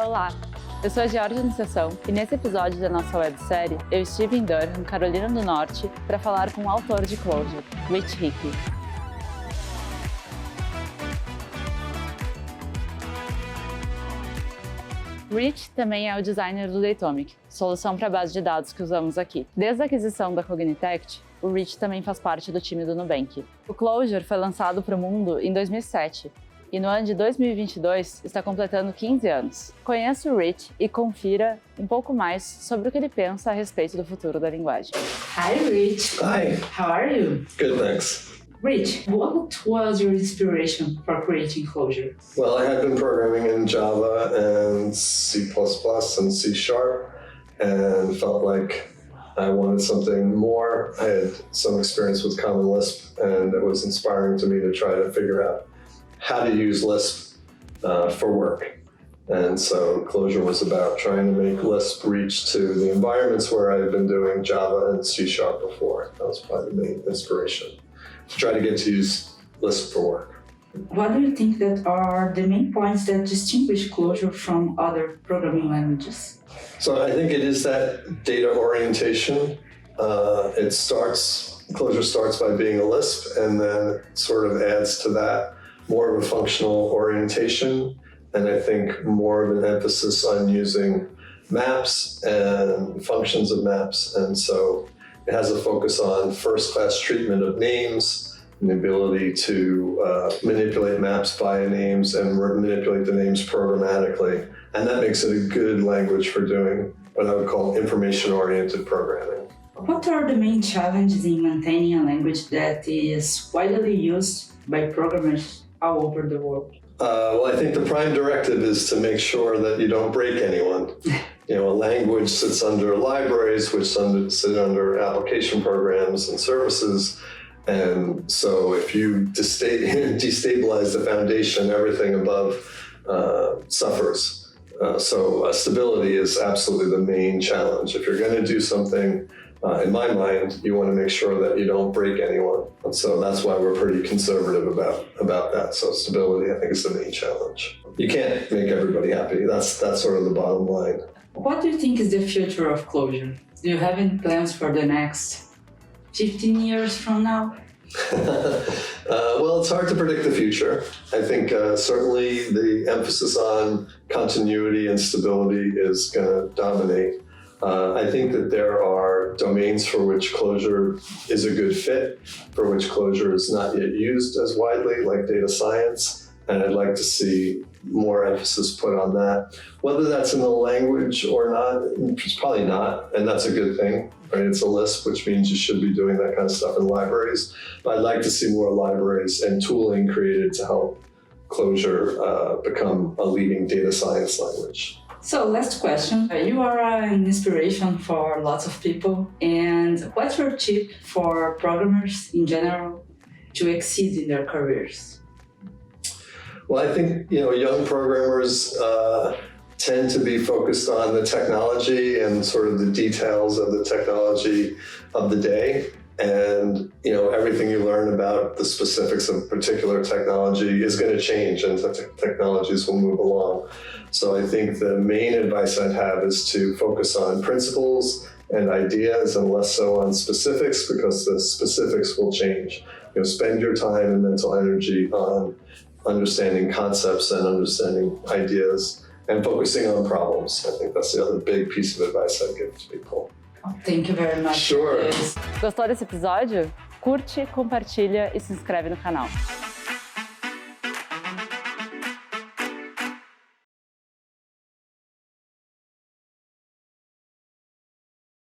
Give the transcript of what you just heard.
Olá, eu sou a Georgia Anunciação e nesse episódio da nossa websérie eu estive em Durham, Carolina do Norte, para falar com o autor de Clojure, Rich Hickey. Rich também é o designer do Datomic, solução para a base de dados que usamos aqui. Desde a aquisição da Cognitect, o Rich também faz parte do time do Nubank. O Clojure foi lançado para o mundo em 2007 e no ano de 2022 está completando 15 anos. Conheça o Rich e confira um pouco mais sobre o que ele pensa a respeito do futuro da linguagem. Hi, Rich. Hi. How are you? Good, thanks. Rich, what was your inspiration for creating Clojure? Well, I had been programming in Java and C++ and C# and felt like I wanted something more. I had some experience with Common Lisp, and it was inspiring to me to try to figure out how to use Lisp for work. And so Clojure was about trying to make Lisp reach to the environments where I had been doing Java and C# before. That was probably the main inspiration, to try to get to use Lisp for work. What do you think that are the main points that distinguish Clojure from other programming languages? So I think it is that data orientation. Clojure starts by being a Lisp and then sort of adds to that more of a functional orientation. And I think more of an emphasis on using maps and functions of maps. And so it has a focus on first-class treatment of names and the ability to manipulate maps via names and manipulate the names programmatically. And that makes it a good language for doing what I would call information-oriented programming. What are the main challenges in maintaining a language that is widely used by programmers all over the world? Well, I think the prime directive is to make sure that you don't break anyone. A language sits under libraries, which sit under application programs and services. And so if you destabilize the foundation, everything above suffers. So stability is absolutely the main challenge. If you're going to do something, in my mind, you want to make sure that you don't break anyone. And so that's why we're pretty conservative about that. So stability, I think, is the main challenge. You can't make everybody happy. That's sort of the bottom line. What do you think is the future of Clojure? Do you have any plans for the next 15 years from now? Well, it's hard to predict the future. I think certainly the emphasis on continuity and stability is going to dominate. I think that there are domains for which Clojure is a good fit, for which Clojure is not yet used as widely, like data science, and I'd like to see more emphasis put on that. Whether that's in the language or not, it's probably not, and that's a good thing, right? It's a Lisp, which means you should be doing that kind of stuff in libraries. But I'd like to see more libraries and tooling created to help Clojure become a leading data science language. So last question. You are an inspiration for lots of people. And what's your tip for programmers in general to exceed in their careers? Well, I think, young programmers tend to be focused on the technology and sort of the details of the technology of the day. And, everything you learn about the specifics of particular technology is going to change and technologies will move along. So I think the main advice I'd have is to focus on principles and ideas and less so on specifics, because the specifics will change. Spend your time and mental energy on understanding concepts and understanding ideas and focusing on problems. I think that's the other big piece of advice I'd give to people. Thank you very much. Sure. Gostou desse episódio? Curte, compartilha e se inscreve no canal.